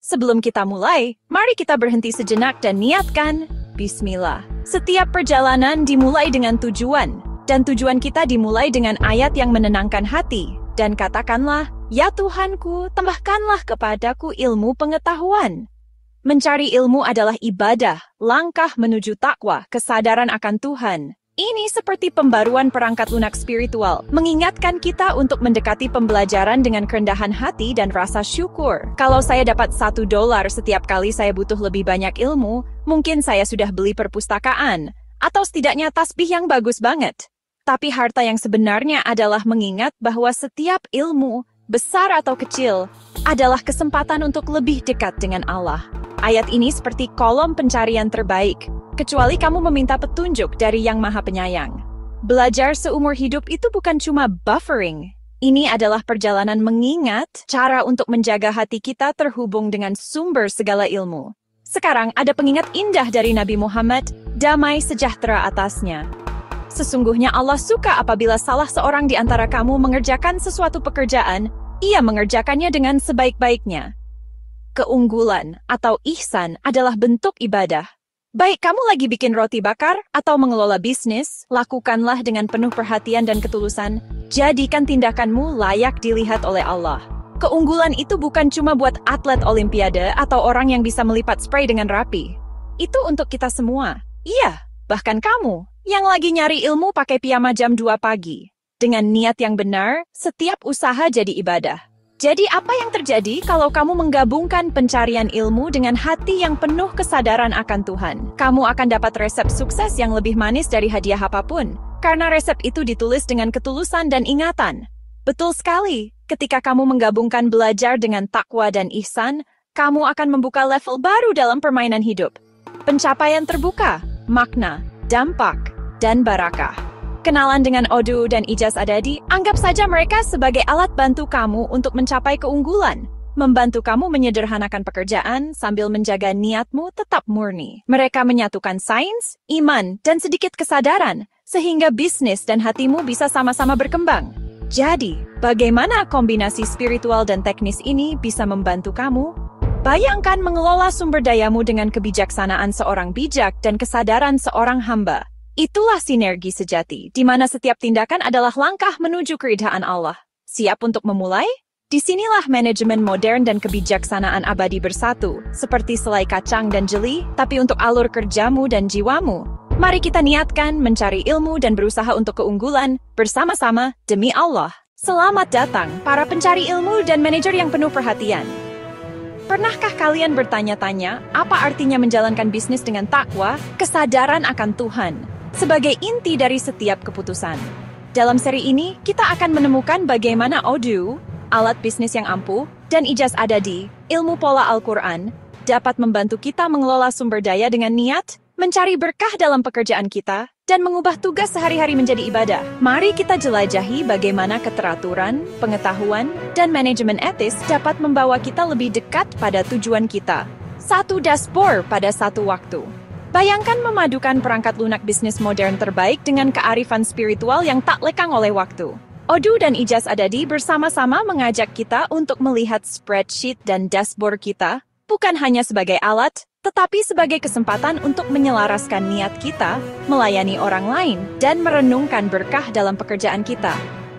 Sebelum kita mulai, mari kita berhenti sejenak dan niatkan Bismillah. Setiap perjalanan dimulai dengan tujuan, dan tujuan kita dimulai dengan ayat yang menenangkan hati. Dan katakanlah, "Ya Tuhanku, tambahkanlah kepadaku ilmu pengetahuan." Mencari ilmu adalah ibadah, langkah menuju takwa, kesadaran akan Tuhan. Ini seperti pembaruan perangkat lunak spiritual, mengingatkan kita untuk mendekati pembelajaran dengan kerendahan hati dan rasa syukur. Kalau saya dapat $1 setiap kali saya butuh lebih banyak ilmu, mungkin saya sudah beli perpustakaan, atau setidaknya tasbih yang bagus banget. Tapi harta yang sebenarnya adalah mengingat bahwa setiap ilmu, besar atau kecil, adalah kesempatan untuk lebih dekat dengan Allah. Ayat ini seperti kolom pencarian terbaik, kecuali kamu meminta petunjuk dari Yang Maha Penyayang. Belajar seumur hidup itu bukan cuma buffering. Ini adalah perjalanan mengingat cara untuk menjaga hati kita terhubung dengan sumber segala ilmu. Sekarang ada pengingat indah dari Nabi Muhammad, damai sejahtera atasnya. Sesungguhnya Allah suka apabila salah seorang di antara kamu mengerjakan sesuatu pekerjaan, ia mengerjakannya dengan sebaik-baiknya. Keunggulan atau ihsan adalah bentuk ibadah. Baik kamu lagi bikin roti bakar atau mengelola bisnis, lakukanlah dengan penuh perhatian dan ketulusan. Jadikan tindakanmu layak dilihat oleh Allah. Keunggulan itu bukan cuma buat atlet olimpiade atau orang yang bisa melipat spray dengan rapi. Itu untuk kita semua. Iya, bahkan kamu yang lagi nyari ilmu pakai piyama jam 2 pagi. Dengan niat yang benar, setiap usaha jadi ibadah. Jadi apa yang terjadi kalau kamu menggabungkan pencarian ilmu dengan hati yang penuh kesadaran akan Tuhan? Kamu akan dapat resep sukses yang lebih manis dari hadiah apapun, karena resep itu ditulis dengan ketulusan dan ingatan. Betul sekali, ketika kamu menggabungkan belajar dengan takwa dan ihsan, kamu akan membuka level baru dalam permainan hidup. Pencapaian terbuka, makna, dampak, dan barakah. Kenalan dengan Odoo dan Ijaz Adadi, anggap saja mereka sebagai alat bantu kamu untuk mencapai keunggulan, membantu kamu menyederhanakan pekerjaan sambil menjaga niatmu tetap murni. Mereka menyatukan sains, iman, dan sedikit kesadaran, sehingga bisnis dan hatimu bisa sama-sama berkembang. Jadi, bagaimana kombinasi spiritual dan teknis ini bisa membantu kamu? Bayangkan mengelola sumber dayamu dengan kebijaksanaan seorang bijak dan kesadaran seorang hamba. Itulah sinergi sejati, di mana setiap tindakan adalah langkah menuju keridhaan Allah. Siap untuk memulai? Disinilah manajemen modern dan kebijaksanaan abadi bersatu, seperti selai kacang dan jeli, tapi untuk alur kerjamu dan jiwamu. Mari kita niatkan mencari ilmu dan berusaha untuk keunggulan, bersama-sama demi Allah. Selamat datang, para pencari ilmu dan manajer yang penuh perhatian. Pernahkah kalian bertanya-tanya, apa artinya menjalankan bisnis dengan takwa, kesadaran akan Tuhan, sebagai inti dari setiap keputusan? Dalam seri ini, kita akan menemukan bagaimana Odoo, alat bisnis yang ampuh, dan Ijaz Adadi, ilmu pola Al-Quran, dapat membantu kita mengelola sumber daya dengan niat, mencari berkah dalam pekerjaan kita, dan mengubah tugas sehari-hari menjadi ibadah. Mari kita jelajahi bagaimana keteraturan, pengetahuan, dan manajemen etis dapat membawa kita lebih dekat pada tujuan kita. Satu dashboard pada satu waktu. Bayangkan memadukan perangkat lunak bisnis modern terbaik dengan kearifan spiritual yang tak lekang oleh waktu. Odoo dan Ijaz Adadi bersama-sama mengajak kita untuk melihat spreadsheet dan dashboard kita, bukan hanya sebagai alat, tetapi sebagai kesempatan untuk menyelaraskan niat kita, melayani orang lain, dan merenungkan berkah dalam pekerjaan kita.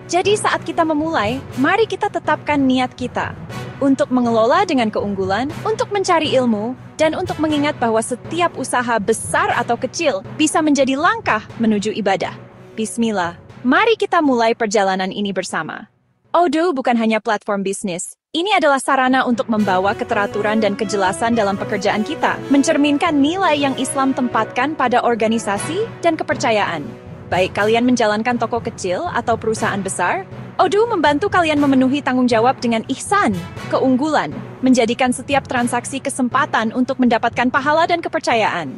Jadi saat kita memulai, mari kita tetapkan niat kita untuk mengelola dengan keunggulan, untuk mencari ilmu, dan untuk mengingat bahwa setiap usaha besar atau kecil bisa menjadi langkah menuju ibadah. Bismillah, mari kita mulai perjalanan ini bersama. Odoo bukan hanya platform bisnis. Ini adalah sarana untuk membawa keteraturan dan kejelasan dalam pekerjaan kita, mencerminkan nilai yang Islam tempatkan pada organisasi dan kepercayaan. Baik kalian menjalankan toko kecil atau perusahaan besar, Odoo membantu kalian memenuhi tanggung jawab dengan ihsan, keunggulan, menjadikan setiap transaksi kesempatan untuk mendapatkan pahala dan kepercayaan.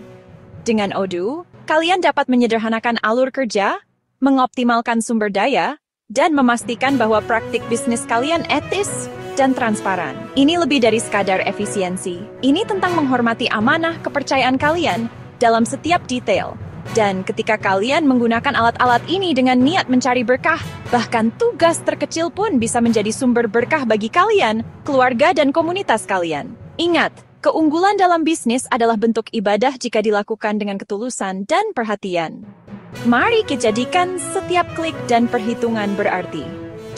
Dengan Odoo, kalian dapat menyederhanakan alur kerja, mengoptimalkan sumber daya, dan memastikan bahwa praktik bisnis kalian etis dan transparan. Ini lebih dari sekadar efisiensi. Ini tentang menghormati amanah kepercayaan kalian dalam setiap detail. Dan ketika kalian menggunakan alat-alat ini dengan niat mencari berkah, bahkan tugas terkecil pun bisa menjadi sumber berkah bagi kalian, keluarga, dan komunitas kalian. Ingat, keunggulan dalam bisnis adalah bentuk ibadah jika dilakukan dengan ketulusan dan perhatian. Mari kita jadikan setiap klik dan perhitungan berarti.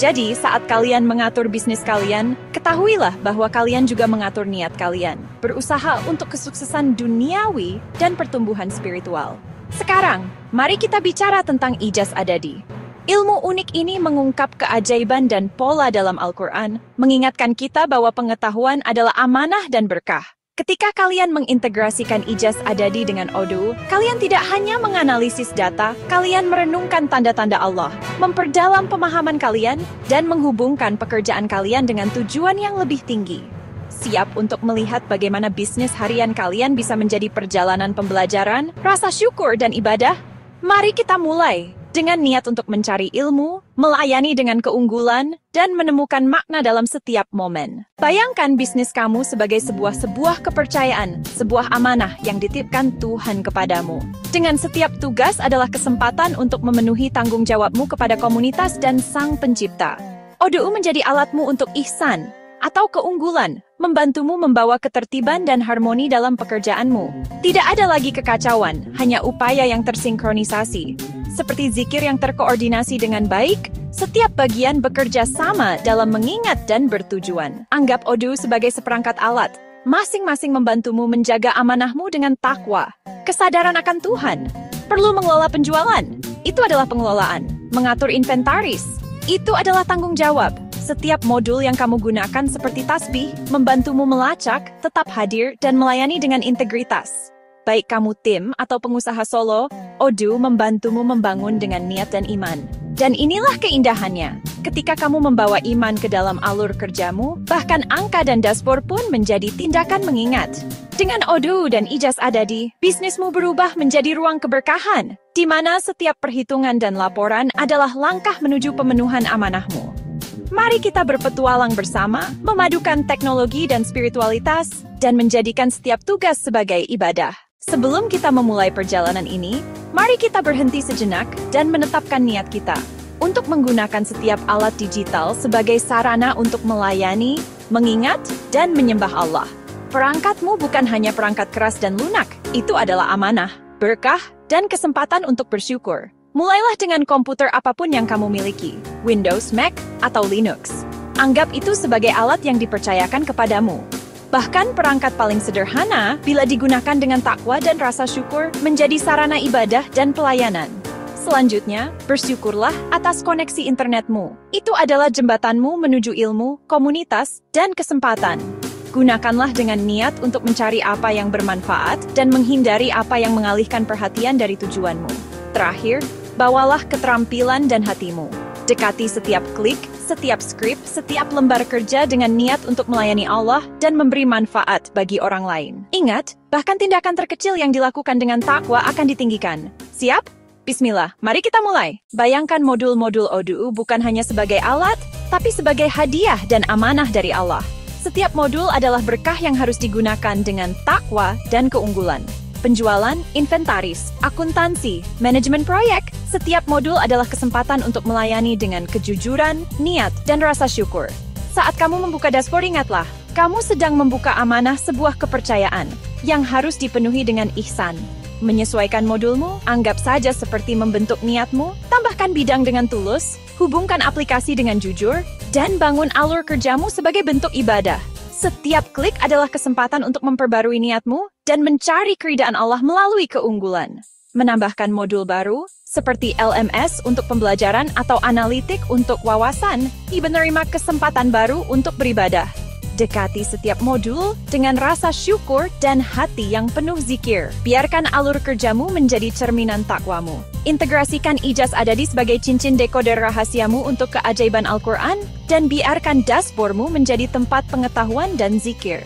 Jadi, saat kalian mengatur bisnis kalian, ketahuilah bahwa kalian juga mengatur niat kalian, berusaha untuk kesuksesan duniawi dan pertumbuhan spiritual. Sekarang, mari kita bicara tentang ijaz adadi. Ilmu unik ini mengungkap keajaiban dan pola dalam Al-Quran, mengingatkan kita bahwa pengetahuan adalah amanah dan berkah. Ketika kalian mengintegrasikan ijaz adadi dengan Odoo, kalian tidak hanya menganalisis data, kalian merenungkan tanda-tanda Allah, memperdalam pemahaman kalian, dan menghubungkan pekerjaan kalian dengan tujuan yang lebih tinggi. Siap untuk melihat bagaimana bisnis harian kalian bisa menjadi perjalanan pembelajaran, rasa syukur, dan ibadah? Mari kita mulai dengan niat untuk mencari ilmu, melayani dengan keunggulan, dan menemukan makna dalam setiap momen. Bayangkan bisnis kamu sebagai sebuah kepercayaan, sebuah amanah yang dititipkan Tuhan kepadamu. Dengan setiap tugas adalah kesempatan untuk memenuhi tanggung jawabmu kepada komunitas dan Sang Pencipta. Odoo menjadi alatmu untuk ihsan atau keunggulan, membantumu membawa ketertiban dan harmoni dalam pekerjaanmu. Tidak ada lagi kekacauan, hanya upaya yang tersinkronisasi. Seperti zikir yang terkoordinasi dengan baik, setiap bagian bekerja sama dalam mengingat dan bertujuan. Anggap Odoo sebagai seperangkat alat, masing-masing membantumu menjaga amanahmu dengan takwa, kesadaran akan Tuhan. Perlu mengelola penjualan, itu adalah pengelolaan. Mengatur inventaris, itu adalah tanggung jawab. Setiap modul yang kamu gunakan seperti tasbih, membantumu melacak, tetap hadir, dan melayani dengan integritas. Baik kamu tim atau pengusaha solo, Odoo membantumu membangun dengan niat dan iman. Dan inilah keindahannya. Ketika kamu membawa iman ke dalam alur kerjamu, bahkan angka dan dashboard pun menjadi tindakan mengingat. Dengan Odoo dan ijaz adadi, bisnismu berubah menjadi ruang keberkahan, di mana setiap perhitungan dan laporan adalah langkah menuju pemenuhan amanahmu. Mari kita berpetualang bersama, memadukan teknologi dan spiritualitas, dan menjadikan setiap tugas sebagai ibadah. Sebelum kita memulai perjalanan ini, mari kita berhenti sejenak dan menetapkan niat kita untuk menggunakan setiap alat digital sebagai sarana untuk melayani, mengingat, dan menyembah Allah. Perangkatmu bukan hanya perangkat keras dan lunak, itu adalah amanah, berkah, dan kesempatan untuk bersyukur. Mulailah dengan komputer apapun yang kamu miliki, Windows, Mac, atau Linux. Anggap itu sebagai alat yang dipercayakan kepadamu. Bahkan perangkat paling sederhana, bila digunakan dengan takwa dan rasa syukur, menjadi sarana ibadah dan pelayanan. Selanjutnya, bersyukurlah atas koneksi internetmu. Itu adalah jembatanmu menuju ilmu, komunitas, dan kesempatan. Gunakanlah dengan niat untuk mencari apa yang bermanfaat dan menghindari apa yang mengalihkan perhatian dari tujuanmu. Terakhir, bawalah keterampilan dan hatimu. Dekati setiap klik, setiap skrip, setiap lembar kerja dengan niat untuk melayani Allah dan memberi manfaat bagi orang lain. Ingat, bahkan tindakan terkecil yang dilakukan dengan takwa akan ditinggikan. Siap? Bismillah, mari kita mulai. Bayangkan modul-modul Odoo bukan hanya sebagai alat, tapi sebagai hadiah dan amanah dari Allah. Setiap modul adalah berkah yang harus digunakan dengan takwa dan keunggulan. Penjualan, inventaris, akuntansi, manajemen proyek, setiap modul adalah kesempatan untuk melayani dengan kejujuran, niat, dan rasa syukur. Saat kamu membuka dashboard, ingatlah, kamu sedang membuka amanah sebuah kepercayaan yang harus dipenuhi dengan ihsan. Menyesuaikan modulmu, anggap saja seperti membentuk niatmu, tambahkan bidang dengan tulus, hubungkan aplikasi dengan jujur, dan bangun alur kerjamu sebagai bentuk ibadah. Setiap klik adalah kesempatan untuk memperbarui niatmu dan mencari keridaan Allah melalui keunggulan. Menambahkan modul baru, seperti LMS untuk pembelajaran atau analitik untuk wawasan, menerima kesempatan baru untuk beribadah. Dekati setiap modul dengan rasa syukur dan hati yang penuh zikir. Biarkan alur kerjamu menjadi cerminan takwamu. Integrasikan ijaz adadi sebagai cincin dekoder rahasiamu untuk keajaiban Al-Quran, dan biarkan dashboardmu menjadi tempat pengetahuan dan zikir.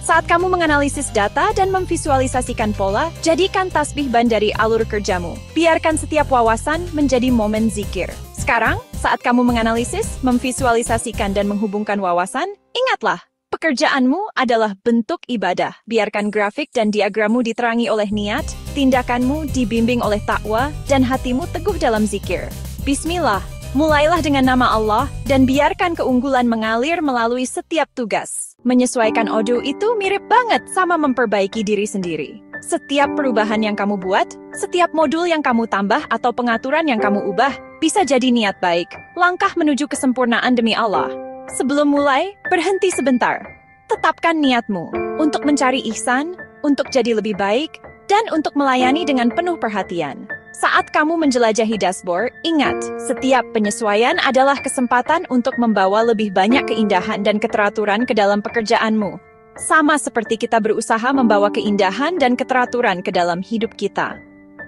Saat kamu menganalisis data dan memvisualisasikan pola, jadikan tasbih ban dari alur kerjamu. Biarkan setiap wawasan menjadi momen zikir. Sekarang, saat kamu menganalisis, memvisualisasikan dan menghubungkan wawasan, ingatlah, pekerjaanmu adalah bentuk ibadah. Biarkan grafik dan diagrammu diterangi oleh niat, tindakanmu dibimbing oleh takwa, dan hatimu teguh dalam zikir. Bismillah, Mulailah dengan nama Allah dan biarkan keunggulan mengalir melalui setiap tugas. Menyesuaikan Odoo itu mirip banget sama memperbaiki diri sendiri. Setiap perubahan yang kamu buat, setiap modul yang kamu tambah atau pengaturan yang kamu ubah, bisa jadi niat baik, langkah menuju kesempurnaan demi Allah. Sebelum mulai, berhenti sebentar. Tetapkan niatmu untuk mencari ihsan, untuk jadi lebih baik, dan untuk melayani dengan penuh perhatian. Saat kamu menjelajahi dashboard, ingat, setiap penyesuaian adalah kesempatan untuk membawa lebih banyak keindahan dan keteraturan ke dalam pekerjaanmu. Sama seperti kita berusaha membawa keindahan dan keteraturan ke dalam hidup kita.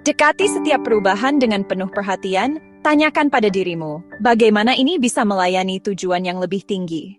Dekati setiap perubahan dengan penuh perhatian, tanyakan pada dirimu, bagaimana ini bisa melayani tujuan yang lebih tinggi.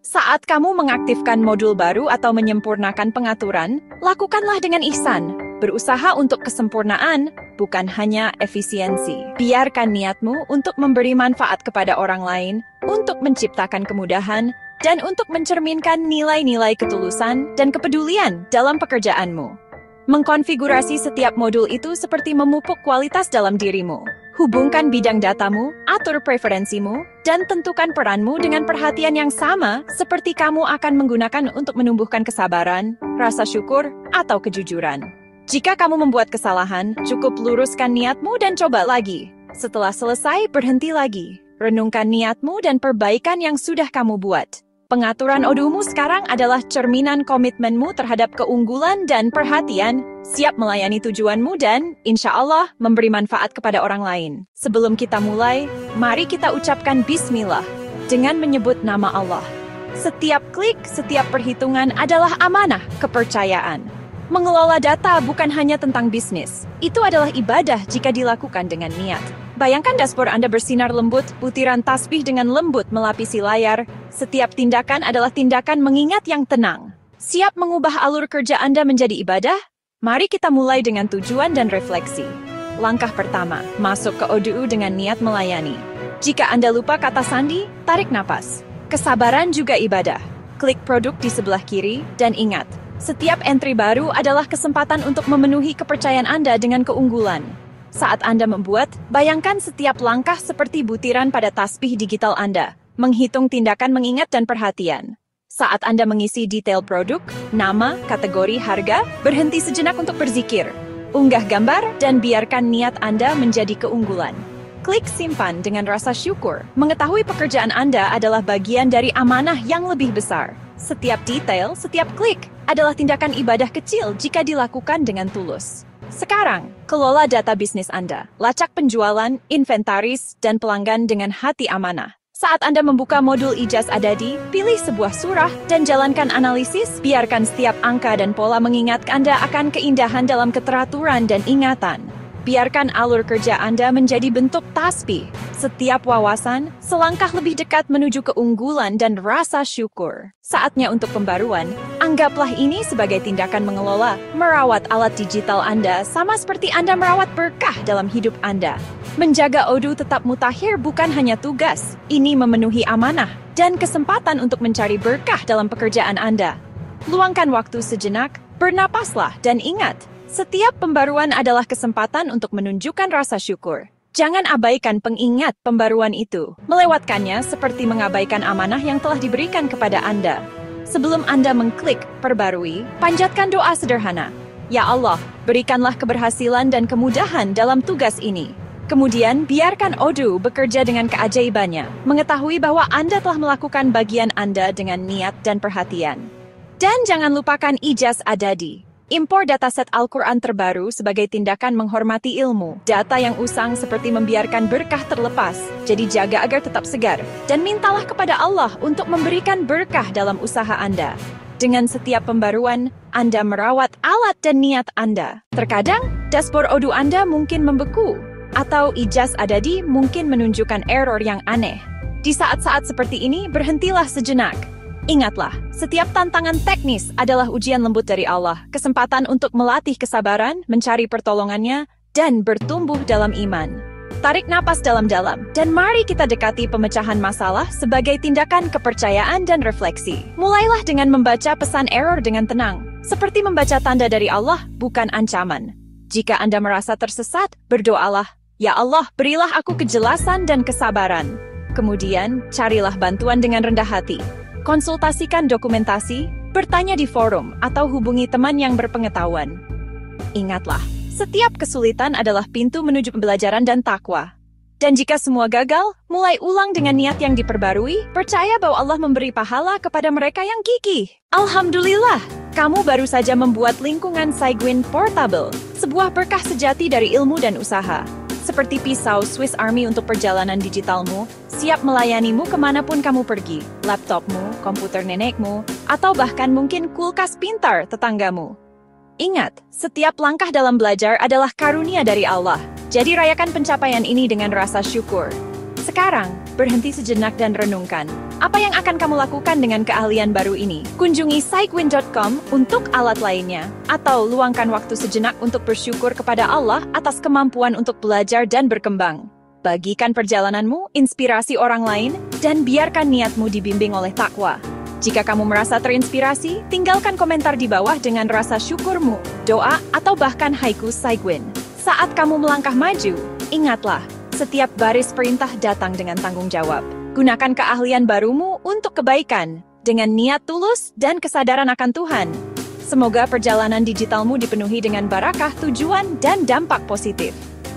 Saat kamu mengaktifkan modul baru atau menyempurnakan pengaturan, lakukanlah dengan ihsan, berusaha untuk kesempurnaan, bukan hanya efisiensi. Biarkan niatmu untuk memberi manfaat kepada orang lain, untuk menciptakan kemudahan, dan untuk mencerminkan nilai-nilai ketulusan dan kepedulian dalam pekerjaanmu. Mengkonfigurasi setiap modul itu seperti memupuk kualitas dalam dirimu. Hubungkan bidang datamu, atur preferensimu, dan tentukan peranmu dengan perhatian yang sama seperti kamu akan menggunakan untuk menumbuhkan kesabaran, rasa syukur, atau kejujuran. Jika kamu membuat kesalahan, cukup luruskan niatmu dan coba lagi. Setelah selesai, berhenti lagi. Renungkan niatmu dan perbaikan yang sudah kamu buat. Pengaturan Odoomu sekarang adalah cerminan komitmenmu terhadap keunggulan dan perhatian, siap melayani tujuanmu dan, insya Allah, memberi manfaat kepada orang lain. Sebelum kita mulai, mari kita ucapkan Bismillah dengan menyebut nama Allah. Setiap klik, setiap perhitungan adalah amanah kepercayaan. Mengelola data bukan hanya tentang bisnis. Itu adalah ibadah jika dilakukan dengan niat. Bayangkan dashboard Anda bersinar lembut, butiran tasbih dengan lembut melapisi layar. Setiap tindakan adalah tindakan mengingat yang tenang. Siap mengubah alur kerja Anda menjadi ibadah? Mari kita mulai dengan tujuan dan refleksi. Langkah pertama, masuk ke Odoo dengan niat melayani. Jika Anda lupa kata sandi, tarik napas. Kesabaran juga ibadah. Klik produk di sebelah kiri, dan ingat, setiap entry baru adalah kesempatan untuk memenuhi kepercayaan Anda dengan keunggulan. Saat Anda membuat, bayangkan setiap langkah seperti butiran pada tasbih digital Anda, menghitung tindakan mengingat dan perhatian. Saat Anda mengisi detail produk, nama, kategori, harga, berhenti sejenak untuk berzikir. Unggah gambar dan biarkan niat Anda menjadi keunggulan. Klik simpan dengan rasa syukur, mengetahui pekerjaan Anda adalah bagian dari amanah yang lebih besar. Setiap detail, setiap klik, adalah tindakan ibadah kecil jika dilakukan dengan tulus. Sekarang, kelola data bisnis Anda, lacak penjualan, inventaris, dan pelanggan dengan hati amanah. Saat Anda membuka modul Ijaz Adadi, pilih sebuah surah dan jalankan analisis, biarkan setiap angka dan pola mengingat Anda akan keindahan dalam keteraturan dan ingatan. Biarkan alur kerja Anda menjadi bentuk tasbih. Setiap wawasan, selangkah lebih dekat menuju keunggulan dan rasa syukur. Saatnya untuk pembaruan, anggaplah ini sebagai tindakan mengelola, merawat alat digital Anda sama seperti Anda merawat berkah dalam hidup Anda. Menjaga Odoo tetap mutakhir bukan hanya tugas, ini memenuhi amanah dan kesempatan untuk mencari berkah dalam pekerjaan Anda. Luangkan waktu sejenak, bernapaslah dan ingat, setiap pembaruan adalah kesempatan untuk menunjukkan rasa syukur. Jangan abaikan pengingat pembaruan itu. Melewatkannya seperti mengabaikan amanah yang telah diberikan kepada Anda. Sebelum Anda mengklik perbarui, panjatkan doa sederhana. Ya Allah, berikanlah keberhasilan dan kemudahan dalam tugas ini. Kemudian, biarkan Odoo bekerja dengan keajaibannya, mengetahui bahwa Anda telah melakukan bagian Anda dengan niat dan perhatian. Dan jangan lupakan Ijaz Adadi. Impor dataset Al-Quran terbaru sebagai tindakan menghormati ilmu. Data yang usang seperti membiarkan berkah terlepas, jadi jaga agar tetap segar. Dan mintalah kepada Allah untuk memberikan berkah dalam usaha Anda. Dengan setiap pembaruan, Anda merawat alat dan niat Anda. Terkadang, dashboard Odoo Anda mungkin membeku, atau Ijaz Adadi mungkin menunjukkan error yang aneh. Di saat-saat seperti ini, berhentilah sejenak. Ingatlah, setiap tantangan teknis adalah ujian lembut dari Allah, kesempatan untuk melatih kesabaran, mencari pertolongannya, dan bertumbuh dalam iman. Tarik napas dalam-dalam, dan mari kita dekati pemecahan masalah sebagai tindakan kepercayaan dan refleksi. Mulailah dengan membaca pesan error dengan tenang, seperti membaca tanda dari Allah, bukan ancaman. Jika Anda merasa tersesat, berdoalah, Ya Allah, berilah aku kejelasan dan kesabaran. Kemudian, carilah bantuan dengan rendah hati. Konsultasikan dokumentasi, bertanya di forum, atau hubungi teman yang berpengetahuan. Ingatlah, setiap kesulitan adalah pintu menuju pembelajaran dan takwa. Dan jika semua gagal, mulai ulang dengan niat yang diperbarui, percaya bahwa Allah memberi pahala kepada mereka yang gigih. Alhamdulillah, kamu baru saja membuat lingkungan Cygwin Portable, sebuah berkah sejati dari ilmu dan usaha. Seperti pisau Swiss Army untuk perjalanan digitalmu, siap melayanimu kemanapun kamu pergi, laptopmu, komputer nenekmu, atau bahkan mungkin kulkas pintar tetanggamu. Ingat, setiap langkah dalam belajar adalah karunia dari Allah. Jadi rayakan pencapaian ini dengan rasa syukur. Sekarang, berhenti sejenak dan renungkan. Apa yang akan kamu lakukan dengan keahlian baru ini? Kunjungi cygwin.com untuk alat lainnya. Atau luangkan waktu sejenak untuk bersyukur kepada Allah atas kemampuan untuk belajar dan berkembang. Bagikan perjalananmu, inspirasi orang lain, dan biarkan niatmu dibimbing oleh takwa. Jika kamu merasa terinspirasi, tinggalkan komentar di bawah dengan rasa syukurmu, doa, atau bahkan haiku Cygwin. Saat kamu melangkah maju, ingatlah, setiap baris perintah datang dengan tanggung jawab. Gunakan keahlian barumu untuk kebaikan, dengan niat tulus dan kesadaran akan Tuhan. Semoga perjalanan digitalmu dipenuhi dengan barakah, tujuan, dan dampak positif.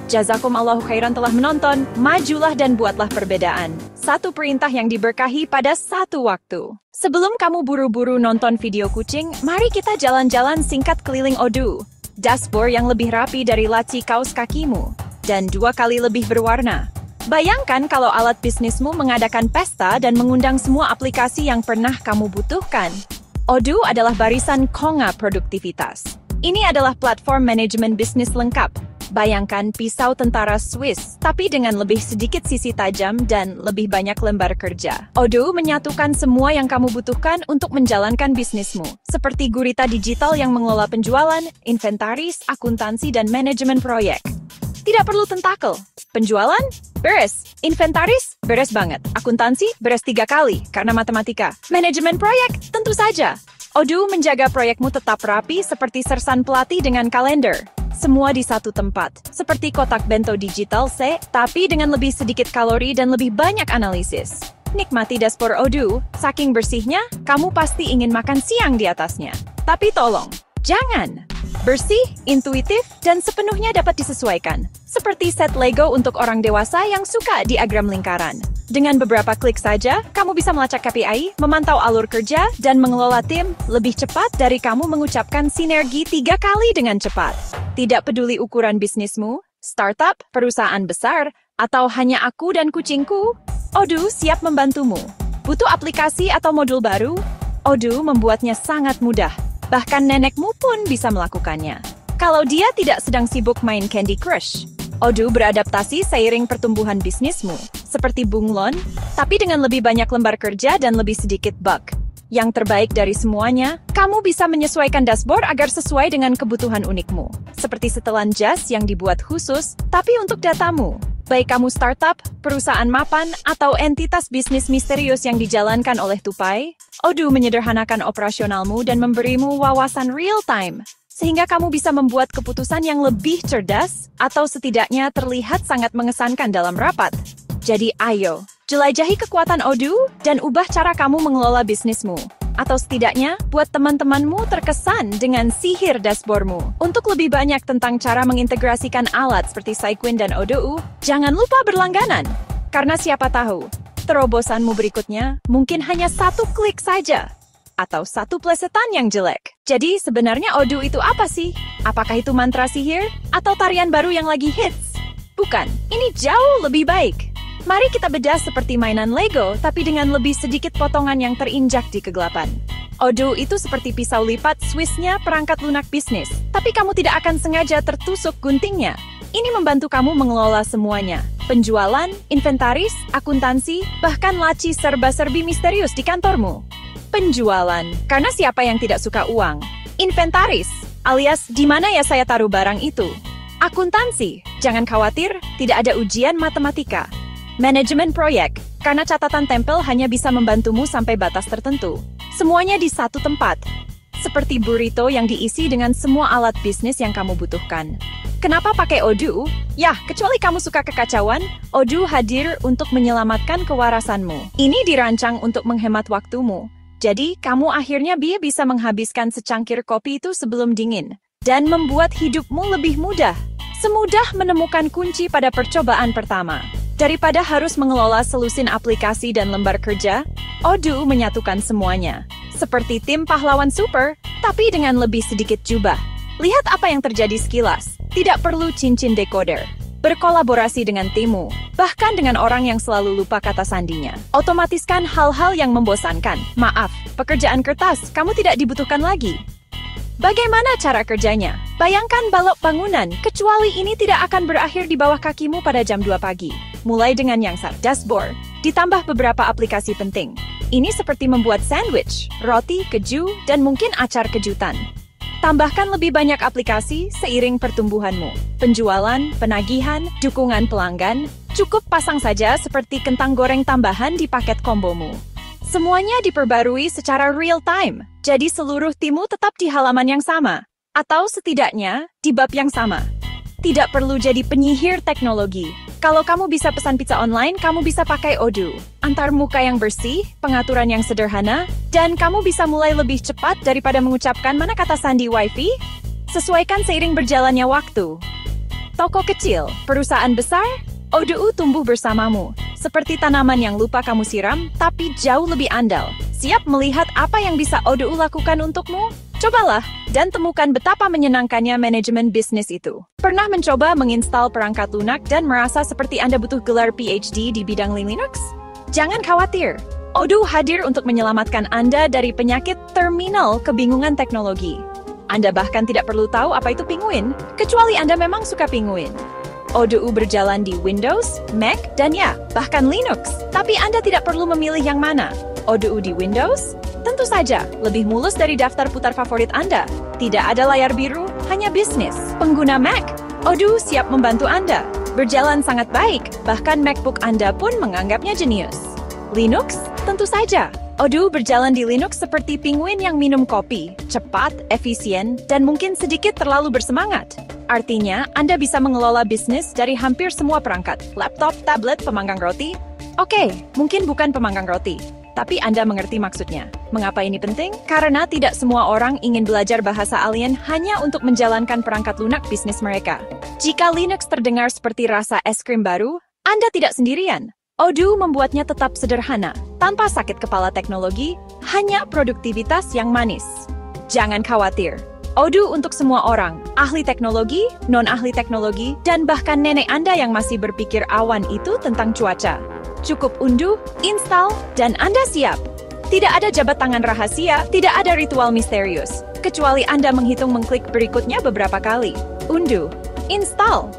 Jazakumullahu khairan telah menonton, majulah dan buatlah perbedaan. Satu perintah yang diberkahi pada satu waktu. Sebelum kamu buru-buru nonton video kucing, mari kita jalan-jalan singkat keliling Odoo. Dashboard yang lebih rapi dari laci kaos kakimu, dan 2 kali lebih berwarna. Bayangkan kalau alat bisnismu mengadakan pesta dan mengundang semua aplikasi yang pernah kamu butuhkan. Odoo adalah barisan Konga produktivitas. Ini adalah platform manajemen bisnis lengkap. Bayangkan pisau tentara Swiss, tapi dengan lebih sedikit sisi tajam dan lebih banyak lembar kerja. Odoo menyatukan semua yang kamu butuhkan untuk menjalankan bisnismu, seperti gurita digital yang mengelola penjualan, inventaris, akuntansi, dan manajemen proyek. Tidak perlu tentakel. Penjualan? Beres. Inventaris? Beres banget. Akuntansi? Beres 3 kali, karena matematika. Manajemen proyek? Tentu saja. Odoo menjaga proyekmu tetap rapi seperti sersan pelatih dengan kalender. Semua di satu tempat, seperti kotak bento digital tapi dengan lebih sedikit kalori dan lebih banyak analisis. Nikmati dashboard Odoo, saking bersihnya, kamu pasti ingin makan siang di atasnya. Tapi tolong, jangan! Bersih, intuitif, dan sepenuhnya dapat disesuaikan. Seperti set Lego untuk orang dewasa yang suka diagram lingkaran. Dengan beberapa klik saja, kamu bisa melacak KPI, memantau alur kerja, dan mengelola tim lebih cepat dari kamu mengucapkan sinergi 3 kali dengan cepat. Tidak peduli ukuran bisnismu, startup, perusahaan besar, atau hanya aku dan kucingku, Odoo siap membantumu. Butuh aplikasi atau modul baru? Odoo membuatnya sangat mudah. Bahkan nenekmu pun bisa melakukannya. Kalau dia tidak sedang sibuk main Candy Crush, Odoo beradaptasi seiring pertumbuhan bisnismu, seperti bunglon, tapi dengan lebih banyak lembar kerja dan lebih sedikit bug. Yang terbaik dari semuanya, kamu bisa menyesuaikan dashboard agar sesuai dengan kebutuhan unikmu, seperti setelan jas yang dibuat khusus, tapi untuk datamu. Baik kamu startup, perusahaan mapan, atau entitas bisnis misterius yang dijalankan oleh Tupai, Odoo menyederhanakan operasionalmu dan memberimu wawasan real-time, sehingga kamu bisa membuat keputusan yang lebih cerdas atau setidaknya terlihat sangat mengesankan dalam rapat. Jadi ayo, jelajahi kekuatan Odoo dan ubah cara kamu mengelola bisnismu. Atau setidaknya, buat teman-temanmu terkesan dengan sihir dashboardmu. Untuk lebih banyak tentang cara mengintegrasikan alat seperti Cygwin dan Odoo, jangan lupa berlangganan. Karena siapa tahu, terobosanmu berikutnya mungkin hanya 1 klik saja. Atau 1 plesetan yang jelek. Jadi sebenarnya Odoo itu apa sih? Apakah itu mantra sihir? Atau tarian baru yang lagi hits? Bukan, ini jauh lebih baik. Mari kita bedah seperti mainan Lego, tapi dengan lebih sedikit potongan yang terinjak di kegelapan. Odoo itu seperti pisau lipat Swissnya perangkat lunak bisnis, tapi kamu tidak akan sengaja tertusuk guntingnya. Ini membantu kamu mengelola semuanya. Penjualan, inventaris, akuntansi, bahkan laci serba-serbi misterius di kantormu. Penjualan, karena siapa yang tidak suka uang. Inventaris, alias di mana ya saya taruh barang itu. Akuntansi, jangan khawatir, tidak ada ujian matematika. Manajemen proyek, karena catatan tempel hanya bisa membantumu sampai batas tertentu. Semuanya di satu tempat. seperti burrito yang diisi dengan semua alat bisnis yang kamu butuhkan. Kenapa pakai Odoo? Yah, kecuali kamu suka kekacauan, Odoo hadir untuk menyelamatkan kewarasanmu. Ini dirancang untuk menghemat waktumu. Jadi, kamu akhirnya bisa menghabiskan secangkir kopi itu sebelum dingin. Dan membuat hidupmu lebih mudah. Semudah menemukan kunci pada percobaan pertama. Daripada harus mengelola selusin aplikasi dan lembar kerja, Odoo menyatukan semuanya. Seperti tim pahlawan super, tapi dengan lebih sedikit jubah. Lihat apa yang terjadi sekilas. Tidak perlu cincin decoder. Berkolaborasi dengan timmu, bahkan dengan orang yang selalu lupa kata sandinya. Otomatiskan hal-hal yang membosankan. Maaf, pekerjaan kertas kamu tidak dibutuhkan lagi. Bagaimana cara kerjanya? Bayangkan balok bangunan, kecuali ini tidak akan berakhir di bawah kakimu pada jam 2 pagi. Mulai dengan yang dashboard, ditambah beberapa aplikasi penting. Ini seperti membuat sandwich, roti, keju, dan mungkin acar kejutan. Tambahkan lebih banyak aplikasi seiring pertumbuhanmu. Penjualan, penagihan, dukungan pelanggan, cukup pasang saja seperti kentang goreng tambahan di paket kombomu. Semuanya diperbarui secara real time, jadi seluruh timmu tetap di halaman yang sama, atau setidaknya di bab yang sama. Tidak perlu jadi penyihir teknologi. Kalau kamu bisa pesan pizza online, kamu bisa pakai Odoo. Antar muka yang bersih, pengaturan yang sederhana, dan kamu bisa mulai lebih cepat daripada mengucapkan mana kata sandi Wi-Fi. Sesuaikan seiring berjalannya waktu. Toko kecil, perusahaan besar, Odoo tumbuh bersamamu. Seperti tanaman yang lupa kamu siram, tapi jauh lebih andal. Siap melihat apa yang bisa Odoo lakukan untukmu? Cobalah, dan temukan betapa menyenangkannya manajemen bisnis itu. Pernah mencoba menginstal perangkat lunak dan merasa seperti Anda butuh gelar PhD di bidang Linux? Jangan khawatir, Odoo hadir untuk menyelamatkan Anda dari penyakit terminal kebingungan teknologi. Anda bahkan tidak perlu tahu apa itu penguin, kecuali Anda memang suka penguin. Odoo berjalan di Windows, Mac, dan ya, bahkan Linux. Tapi Anda tidak perlu memilih yang mana. Odoo di Windows? Tentu saja, lebih mulus dari daftar putar favorit Anda. Tidak ada layar biru, hanya bisnis. Pengguna Mac, Odoo siap membantu Anda. Berjalan sangat baik, bahkan MacBook Anda pun menganggapnya jenius. Linux? Tentu saja. Odoo berjalan di Linux seperti penguin yang minum kopi, cepat, efisien, dan mungkin sedikit terlalu bersemangat. Artinya, Anda bisa mengelola bisnis dari hampir semua perangkat. Laptop, tablet, pemanggang roti. Oke, mungkin bukan pemanggang roti. Tapi Anda mengerti maksudnya. Mengapa ini penting? Karena tidak semua orang ingin belajar bahasa alien hanya untuk menjalankan perangkat lunak bisnis mereka. Jika Linux terdengar seperti rasa es krim baru, Anda tidak sendirian. Odoo membuatnya tetap sederhana, tanpa sakit kepala teknologi, hanya produktivitas yang manis. Jangan khawatir. Odoo untuk semua orang, ahli teknologi, non-ahli teknologi, dan bahkan nenek Anda yang masih berpikir awan itu tentang cuaca. Cukup unduh, install, dan Anda siap. Tidak ada jabat tangan rahasia, tidak ada ritual misterius, kecuali Anda menghitung mengklik berikutnya beberapa kali. Unduh, install,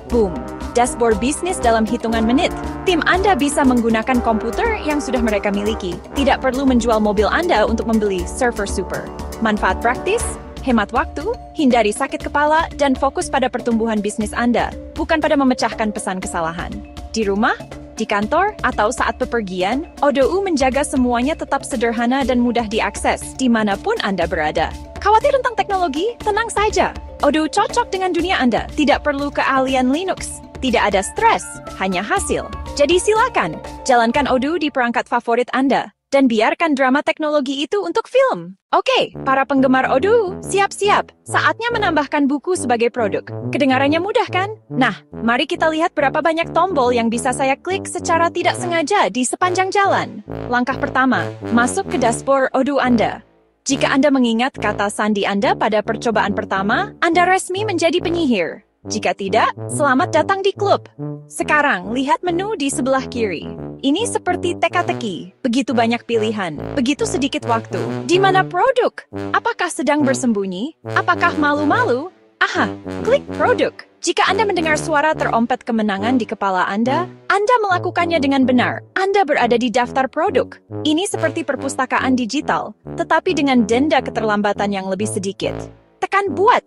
boom. Dashboard bisnis dalam hitungan menit. Tim Anda bisa menggunakan komputer yang sudah mereka miliki. Tidak perlu menjual mobil Anda untuk membeli server super. Manfaat praktis, hemat waktu, hindari sakit kepala, dan fokus pada pertumbuhan bisnis Anda, bukan pada memecahkan pesan kesalahan. Di rumah, di kantor, atau saat bepergian, Odoo menjaga semuanya tetap sederhana dan mudah diakses dimanapun Anda berada. Khawatir tentang teknologi? Tenang saja. Odoo cocok dengan dunia Anda. Tidak perlu keahlian Linux. Tidak ada stres, hanya hasil. Jadi silakan, jalankan Odoo di perangkat favorit Anda. Dan biarkan drama teknologi itu untuk film. Oke, para penggemar Odoo, siap-siap. Saatnya menambahkan buku sebagai produk. Kedengarannya mudah kan? Nah, mari kita lihat berapa banyak tombol yang bisa saya klik secara tidak sengaja di sepanjang jalan. Langkah pertama, masuk ke dashboard Odoo Anda. Jika Anda mengingat kata sandi Anda pada percobaan pertama, Anda resmi menjadi penyihir. Jika tidak, selamat datang di klub. Sekarang, lihat menu di sebelah kiri. Ini seperti teka-teki. Begitu banyak pilihan, begitu sedikit waktu. Di mana produk? Apakah sedang bersembunyi? Apakah malu-malu? Aha, klik produk. Jika Anda mendengar suara terompet kemenangan di kepala Anda melakukannya dengan benar. Anda berada di daftar produk. Ini seperti perpustakaan digital, tetapi dengan denda keterlambatan yang lebih sedikit. Tekan buat.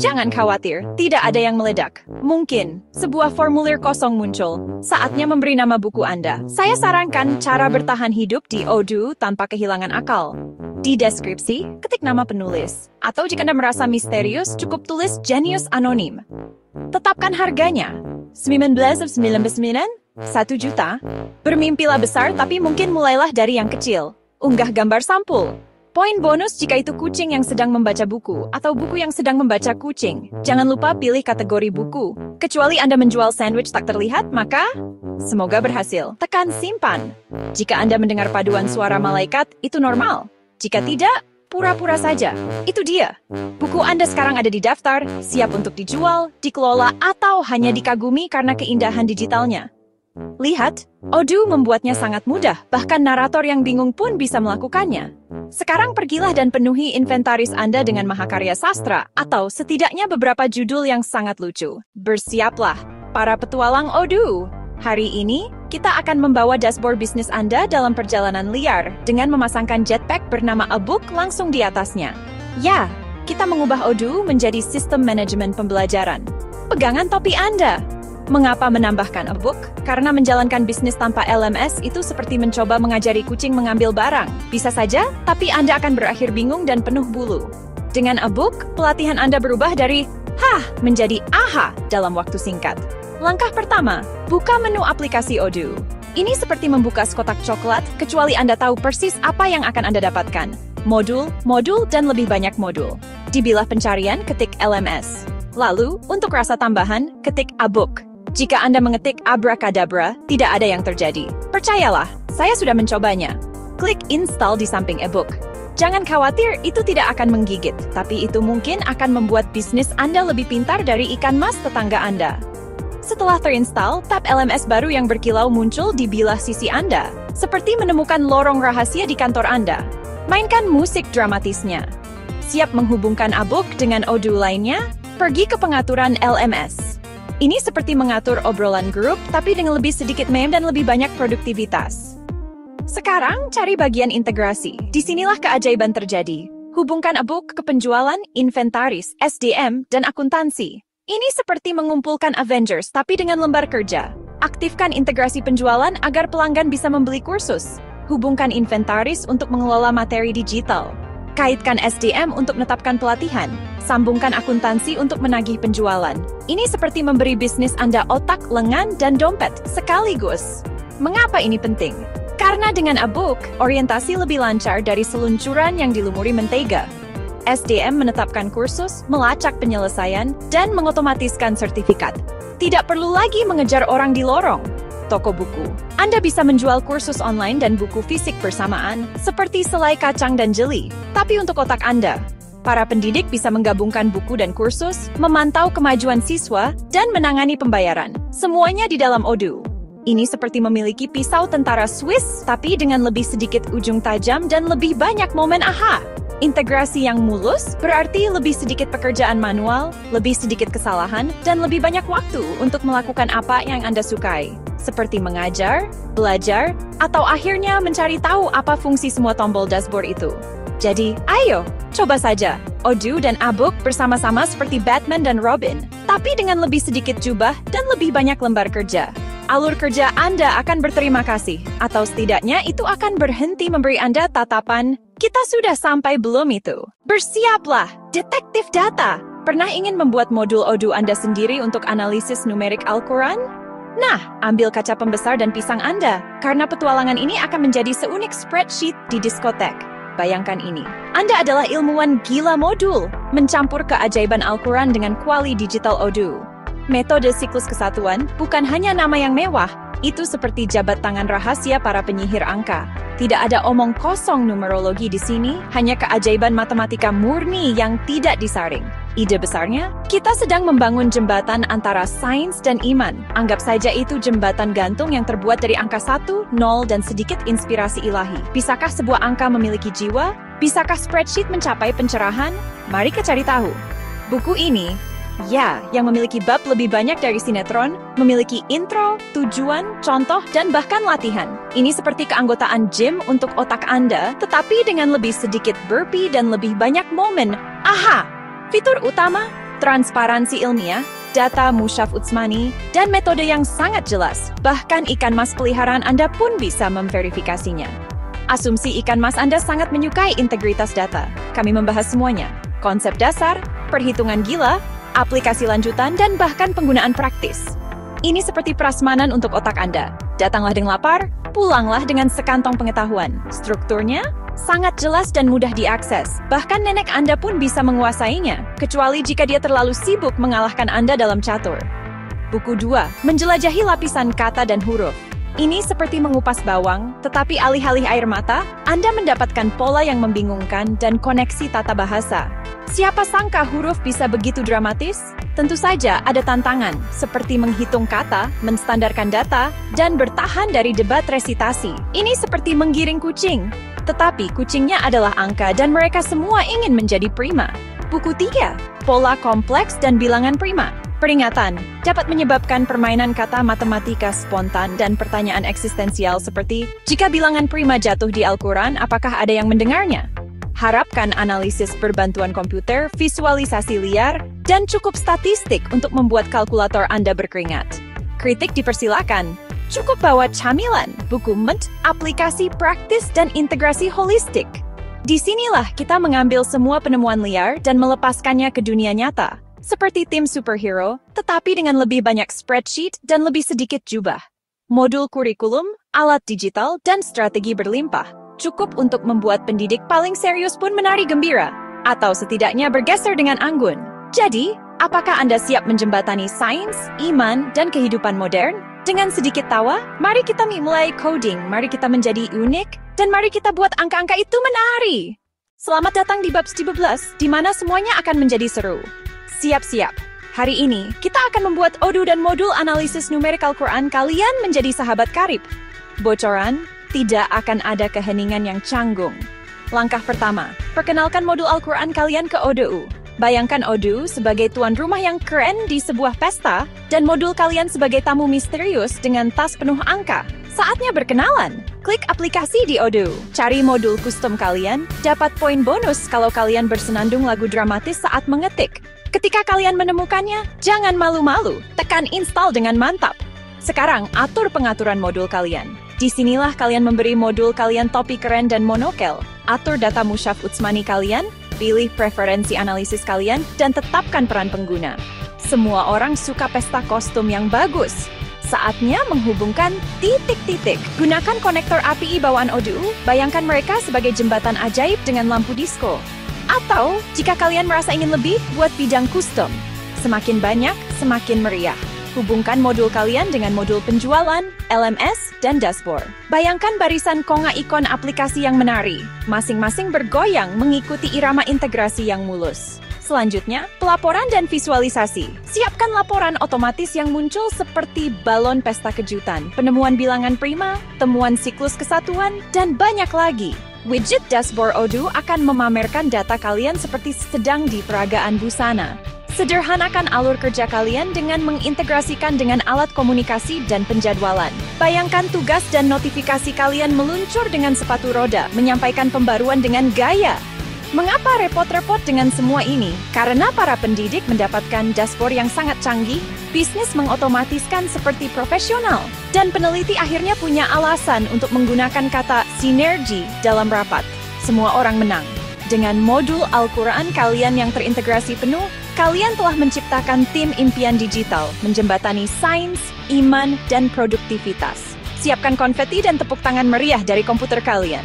Jangan khawatir, tidak ada yang meledak. Mungkin, sebuah formulir kosong muncul. Saatnya memberi nama buku Anda. Saya sarankan cara bertahan hidup di Odoo tanpa kehilangan akal. Di deskripsi, ketik nama penulis. Atau jika Anda merasa misterius, cukup tulis jenius anonim. Tetapkan harganya. 1999? 1 juta? Bermimpilah besar tapi mungkin mulailah dari yang kecil. Unggah gambar sampul. Poin bonus jika itu kucing yang sedang membaca buku atau buku yang sedang membaca kucing. Jangan lupa pilih kategori buku. Kecuali Anda menjual sandwich tak terlihat, maka semoga berhasil. Tekan simpan. Jika Anda mendengar paduan suara malaikat, itu normal. Jika tidak, pura-pura saja. Itu dia. Buku Anda sekarang ada di daftar, siap untuk dijual, dikelola, atau hanya dikagumi karena keindahan digitalnya. Lihat, Odoo membuatnya sangat mudah, bahkan narator yang bingung pun bisa melakukannya. Sekarang pergilah dan penuhi inventaris Anda dengan mahakarya sastra, atau setidaknya beberapa judul yang sangat lucu. Bersiaplah, para petualang Odoo. Hari ini, kita akan membawa dashboard bisnis Anda dalam perjalanan liar dengan memasangkan jetpack bernama A Book langsung di atasnya. Ya, kita mengubah Odoo menjadi sistem manajemen pembelajaran. Pegangan topi Anda. Mengapa menambahkan A Book? Karena menjalankan bisnis tanpa LMS itu seperti mencoba mengajari kucing mengambil barang. Bisa saja, tapi Anda akan berakhir bingung dan penuh bulu. Dengan A Book, pelatihan Anda berubah dari hah menjadi aha dalam waktu singkat. Langkah pertama, buka menu aplikasi Odoo. Ini seperti membuka sekotak coklat, kecuali Anda tahu persis apa yang akan Anda dapatkan. Modul, dan lebih banyak modul. Di bilah pencarian, ketik LMS. Lalu, untuk rasa tambahan, ketik A Book. Jika Anda mengetik abracadabra, tidak ada yang terjadi. Percayalah, saya sudah mencobanya. Klik install di samping e-book. Jangan khawatir, itu tidak akan menggigit, tapi itu mungkin akan membuat bisnis Anda lebih pintar dari ikan mas tetangga Anda. Setelah terinstall, tab LMS baru yang berkilau muncul di bilah sisi Anda, seperti menemukan lorong rahasia di kantor Anda. Mainkan musik dramatisnya. Siap menghubungkan A Book dengan Odoo lainnya? Pergi ke pengaturan LMS. Ini seperti mengatur obrolan grup, tapi dengan lebih sedikit meme dan lebih banyak produktivitas. Sekarang, cari bagian integrasi. Disinilah keajaiban terjadi. Hubungkan A Book ke penjualan, inventaris, SDM, dan akuntansi. Ini seperti mengumpulkan Avengers, tapi dengan lembar kerja. Aktifkan integrasi penjualan agar pelanggan bisa membeli kursus. Hubungkan inventaris untuk mengelola materi digital. Kaitkan SDM untuk menetapkan pelatihan. Sambungkan akuntansi untuk menagih penjualan. Ini seperti memberi bisnis Anda otak, lengan, dan dompet sekaligus. Mengapa ini penting? Karena dengan A Book, orientasi lebih lancar dari seluncuran yang dilumuri mentega. SDM menetapkan kursus, melacak penyelesaian, dan mengotomatiskan sertifikat. Tidak perlu lagi mengejar orang di lorong. Toko buku. Anda bisa menjual kursus online dan buku fisik bersamaan, seperti selai kacang dan jeli. Tapi untuk otak Anda, para pendidik bisa menggabungkan buku dan kursus, memantau kemajuan siswa, dan menangani pembayaran. Semuanya di dalam Odoo. Ini seperti memiliki pisau tentara Swiss, tapi dengan lebih sedikit ujung tajam dan lebih banyak momen aha. Integrasi yang mulus berarti lebih sedikit pekerjaan manual, lebih sedikit kesalahan, dan lebih banyak waktu untuk melakukan apa yang Anda sukai. Seperti mengajar, belajar, atau akhirnya mencari tahu apa fungsi semua tombol dashboard itu. Jadi, ayo, coba saja. Odoo dan A Book bersama-sama seperti Batman dan Robin, tapi dengan lebih sedikit jubah dan lebih banyak lembar kerja. Alur kerja Anda akan berterima kasih, atau setidaknya itu akan berhenti memberi Anda tatapan, kita sudah sampai belum itu? Bersiaplah, detektif data. Pernah ingin membuat modul Odoo Anda sendiri untuk analisis numerik Al-Quran? Nah, ambil kaca pembesar dan pisang Anda, karena petualangan ini akan menjadi seunik spreadsheet di diskotek. Bayangkan ini, Anda adalah ilmuwan gila modul, mencampur keajaiban Al-Quran dengan kuali digital Odoo. Metode siklus kesatuan bukan hanya nama yang mewah, itu seperti jabat tangan rahasia para penyihir angka. Tidak ada omong kosong numerologi di sini, hanya keajaiban matematika murni yang tidak disaring. Ide besarnya, kita sedang membangun jembatan antara sains dan iman. Anggap saja itu jembatan gantung yang terbuat dari angka 1, 0, dan sedikit inspirasi ilahi. Bisakah sebuah angka memiliki jiwa? Bisakah spreadsheet mencapai pencerahan? Mari kita cari tahu. Buku ini, ya, yang memiliki bab lebih banyak dari sinetron, memiliki intro, tujuan, contoh, dan bahkan latihan. Ini seperti keanggotaan gym untuk otak Anda, tetapi dengan lebih sedikit burpee dan lebih banyak momen. Aha! Fitur utama, transparansi ilmiah, data Musyaf Utsmani, dan metode yang sangat jelas. Bahkan ikan mas peliharaan Anda pun bisa memverifikasinya. Asumsi ikan mas Anda sangat menyukai integritas data. Kami membahas semuanya. Konsep dasar, perhitungan gila, aplikasi lanjutan, dan bahkan penggunaan praktis. Ini seperti prasmanan untuk otak Anda. Datanglah dengan lapar, pulanglah dengan sekantong pengetahuan. Strukturnya sangat jelas dan mudah diakses. Bahkan nenek Anda pun bisa menguasainya, kecuali jika dia terlalu sibuk mengalahkan Anda dalam catur. Buku 2, menjelajahi lapisan kata dan huruf. Ini seperti mengupas bawang, tetapi alih-alih air mata, Anda mendapatkan pola yang membingungkan dan koneksi tata bahasa. Siapa sangka huruf bisa begitu dramatis? Tentu saja ada tantangan, seperti menghitung kata, menstandarkan data, dan bertahan dari debat resitasi. Ini seperti menggiring kucing. Tetapi kucingnya adalah angka dan mereka semua ingin menjadi prima. Buku 3, pola kompleks dan bilangan prima. Peringatan, dapat menyebabkan permainan kata matematika spontan dan pertanyaan eksistensial seperti, jika bilangan prima jatuh di Al-Quran, apakah ada yang mendengarnya? Harapkan analisis berbantuan komputer, visualisasi liar, dan cukup statistik untuk membuat kalkulator Anda berkeringat. Kritik dipersilakan. Cukup bawa camilan, buku ment, aplikasi praktis, dan integrasi holistik. Disinilah kita mengambil semua penemuan liar dan melepaskannya ke dunia nyata. Seperti tim superhero, tetapi dengan lebih banyak spreadsheet dan lebih sedikit jubah. Modul kurikulum, alat digital, dan strategi berlimpah. Cukup untuk membuat pendidik paling serius pun menari gembira. Atau setidaknya bergeser dengan anggun. Jadi, apakah Anda siap menjembatani sains, iman, dan kehidupan modern? Dengan sedikit tawa, mari kita mulai coding, mari kita menjadi unik, dan mari kita buat angka-angka itu menari. Selamat datang di bab 12, di mana semuanya akan menjadi seru. Siap-siap. Hari ini, kita akan membuat ODU dan modul analisis numerik Al-Quran kalian menjadi sahabat karib. Bocoran, tidak akan ada keheningan yang canggung. Langkah pertama, perkenalkan modul Al-Quran kalian ke ODU. Bayangkan ODU sebagai tuan rumah yang keren di sebuah pesta, dan modul kalian sebagai tamu misterius dengan tas penuh angka. Saatnya berkenalan. Klik aplikasi di ODU. Cari modul custom kalian, dapat poin bonus kalau kalian bersenandung lagu dramatis saat mengetik. Ketika kalian menemukannya, jangan malu-malu, tekan install dengan mantap. Sekarang, atur pengaturan modul kalian. Disinilah kalian memberi modul kalian topi keren dan monokel. Atur data Musyaf Utsmani kalian, pilih preferensi analisis kalian, dan tetapkan peran pengguna. Semua orang suka pesta kostum yang bagus. Saatnya menghubungkan titik-titik. Gunakan konektor API bawaan ODU, bayangkan mereka sebagai jembatan ajaib dengan lampu disco. Atau, jika kalian merasa ingin lebih, buat bidang custom. Semakin banyak, semakin meriah. Hubungkan modul kalian dengan modul penjualan, LMS, dan dashboard. Bayangkan barisan konga ikon aplikasi yang menari. Masing-masing bergoyang mengikuti irama integrasi yang mulus. Selanjutnya, pelaporan dan visualisasi. Siapkan laporan otomatis yang muncul seperti balon pesta kejutan, penemuan bilangan prima, temuan siklus kesatuan, dan banyak lagi. Widget dashboard ODU akan memamerkan data kalian seperti sedang di peragaan busana. Sederhanakan alur kerja kalian dengan mengintegrasikan dengan alat komunikasi dan penjadwalan. Bayangkan tugas dan notifikasi kalian meluncur dengan sepatu roda, menyampaikan pembaruan dengan gaya. Mengapa repot-repot dengan semua ini? Karena para pendidik mendapatkan dashboard yang sangat canggih, bisnis mengotomatiskan seperti profesional, dan peneliti akhirnya punya alasan untuk menggunakan kata sinergi dalam rapat. Semua orang menang. Dengan modul Al-Quran kalian yang terintegrasi penuh, kalian telah menciptakan tim impian digital, menjembatani sains, iman, dan produktivitas. Siapkan konfeti dan tepuk tangan meriah dari komputer kalian.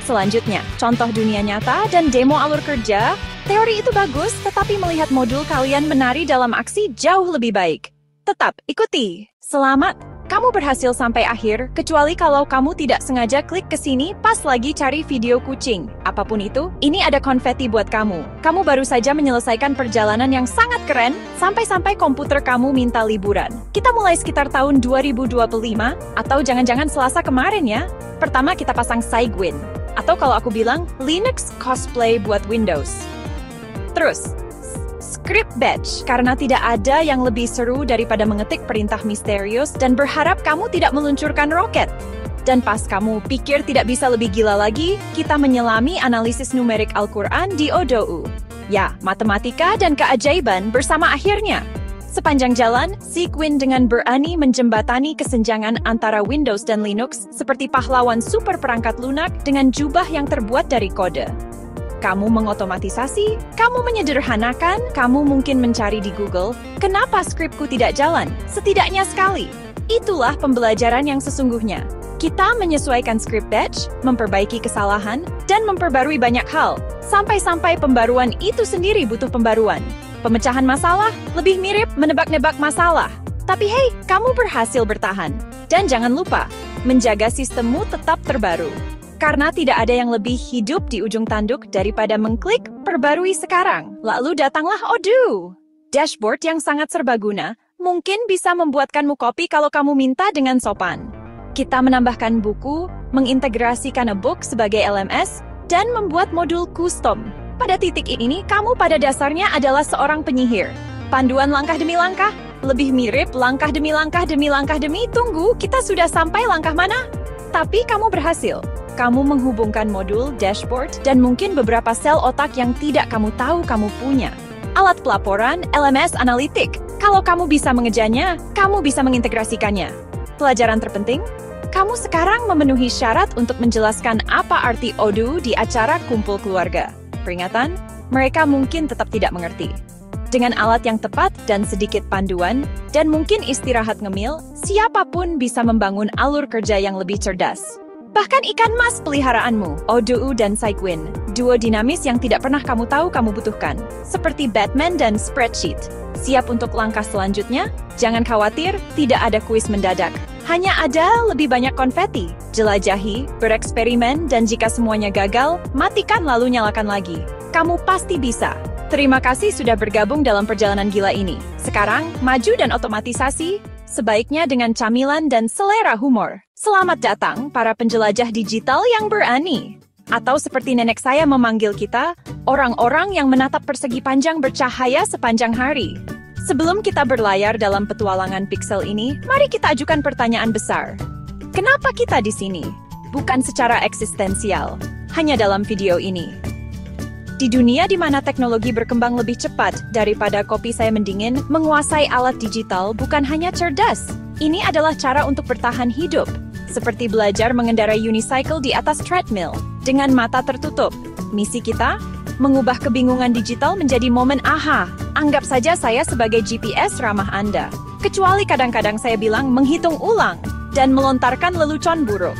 Selanjutnya, contoh dunia nyata dan demo alur kerja. Teori itu bagus, tetapi melihat modul kalian menari dalam aksi jauh lebih baik. Tetap ikuti. Selamat, kamu berhasil sampai akhir, kecuali kalau kamu tidak sengaja klik ke sini pas lagi cari video kucing. Apapun itu, ini ada konfeti buat kamu. Kamu baru saja menyelesaikan perjalanan yang sangat keren, sampai-sampai komputer kamu minta liburan. Kita mulai sekitar tahun 2025, atau jangan-jangan Selasa kemarin ya. Pertama kita pasang Cygwin. Atau kalau aku bilang, Linux cosplay buat Windows. Terus, script batch, karena tidak ada yang lebih seru daripada mengetik perintah misterius dan berharap kamu tidak meluncurkan roket. Dan pas kamu pikir tidak bisa lebih gila lagi, kita menyelami analisis numerik Al-Quran di ODU. Ya, matematika dan keajaiban bersama akhirnya. Sepanjang jalan, Sequin dengan berani menjembatani kesenjangan antara Windows dan Linux seperti pahlawan super perangkat lunak dengan jubah yang terbuat dari kode. Kamu mengotomatisasi, kamu menyederhanakan, kamu mungkin mencari di Google, kenapa skripku tidak jalan? Setidaknya sekali. Itulah pembelajaran yang sesungguhnya. Kita menyesuaikan script batch, memperbaiki kesalahan, dan memperbarui banyak hal. Sampai-sampai pembaruan itu sendiri butuh pembaruan. Pemecahan masalah lebih mirip menebak-nebak masalah. Tapi hey, kamu berhasil bertahan. Dan jangan lupa, menjaga sistemmu tetap terbaru. Karena tidak ada yang lebih hidup di ujung tanduk daripada mengklik perbarui sekarang. Lalu datanglah Odoo. Dashboard yang sangat serbaguna, mungkin bisa membuatkanmu kopi kalau kamu minta dengan sopan. Kita menambahkan buku, mengintegrasikan e-book sebagai LMS, dan membuat modul custom. Pada titik ini, kamu pada dasarnya adalah seorang penyihir. Panduan langkah demi langkah, lebih mirip langkah demi langkah demi langkah demi tunggu, kita sudah sampai langkah mana? Tapi kamu berhasil. Kamu menghubungkan modul, dashboard, dan mungkin beberapa sel otak yang tidak kamu tahu kamu punya. Alat pelaporan, LMS analitik. Kalau kamu bisa mengejarnya, kamu bisa mengintegrasikannya. Pelajaran terpenting? Kamu sekarang memenuhi syarat untuk menjelaskan apa arti Odoo di acara kumpul keluarga. Peringatan, mereka mungkin tetap tidak mengerti. Dengan alat yang tepat dan sedikit panduan, dan mungkin istirahat ngemil, siapapun bisa membangun alur kerja yang lebih cerdas. Bahkan ikan mas peliharaanmu, Odoo dan Sequin, duo dinamis yang tidak pernah kamu tahu kamu butuhkan. Seperti Batman dan Spreadsheet. Siap untuk langkah selanjutnya? Jangan khawatir, tidak ada kuis mendadak. Hanya ada lebih banyak konfeti. Jelajahi, bereksperimen, dan jika semuanya gagal, matikan lalu nyalakan lagi. Kamu pasti bisa. Terima kasih sudah bergabung dalam perjalanan gila ini. Sekarang, maju dan otomatisasi, sebaiknya dengan camilan dan selera humor. Selamat datang para penjelajah digital yang berani. Atau seperti nenek saya memanggil kita, orang-orang yang menatap persegi panjang bercahaya sepanjang hari. Sebelum kita berlayar dalam petualangan pixel ini, mari kita ajukan pertanyaan besar. Kenapa kita di sini? Bukan secara eksistensial, hanya dalam video ini. Di dunia di mana teknologi berkembang lebih cepat daripada kopi saya mendingin, menguasai alat digital bukan hanya cerdas. Ini adalah cara untuk bertahan hidup. Seperti belajar mengendarai unicycle di atas treadmill, dengan mata tertutup. Misi kita? Mengubah kebingungan digital menjadi momen aha. Anggap saja saya sebagai GPS ramah Anda. Kecuali kadang-kadang saya bilang menghitung ulang dan melontarkan lelucon buruk.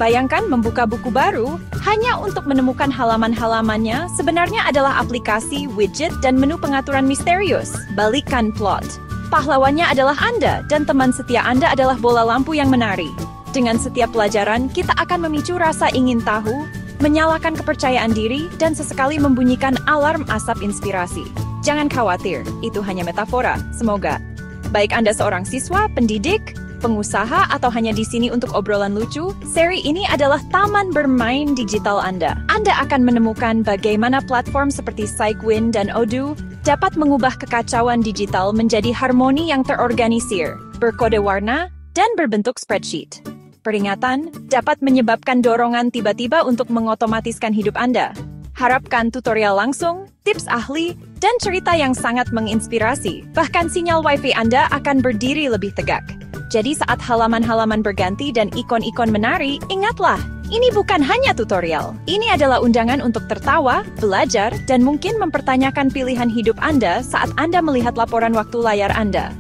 Bayangkan membuka buku baru hanya untuk menemukan halaman-halamannya sebenarnya adalah aplikasi, widget, dan menu pengaturan misterius. Balikkan plot. Pahlawannya adalah Anda dan teman setia Anda adalah bola lampu yang menari. Dengan setiap pelajaran, kita akan memicu rasa ingin tahu, menyalakan kepercayaan diri, dan sesekali membunyikan alarm asap inspirasi. Jangan khawatir, itu hanya metafora, semoga. Baik Anda seorang siswa, pendidik, pengusaha, atau hanya di sini untuk obrolan lucu, seri ini adalah taman bermain digital Anda. Anda akan menemukan bagaimana platform seperti Sequin dan Odoo dapat mengubah kekacauan digital menjadi harmoni yang terorganisir, berkode warna, dan berbentuk spreadsheet. Peringatan dapat menyebabkan dorongan tiba-tiba untuk mengotomatiskan hidup Anda. Harapkan tutorial langsung, tips ahli, dan cerita yang sangat menginspirasi. Bahkan sinyal Wi-Fi Anda akan berdiri lebih tegak. Jadi saat halaman-halaman berganti dan ikon-ikon menari, ingatlah, ini bukan hanya tutorial. Ini adalah undangan untuk tertawa, belajar, dan mungkin mempertanyakan pilihan hidup Anda saat Anda melihat laporan waktu layar Anda.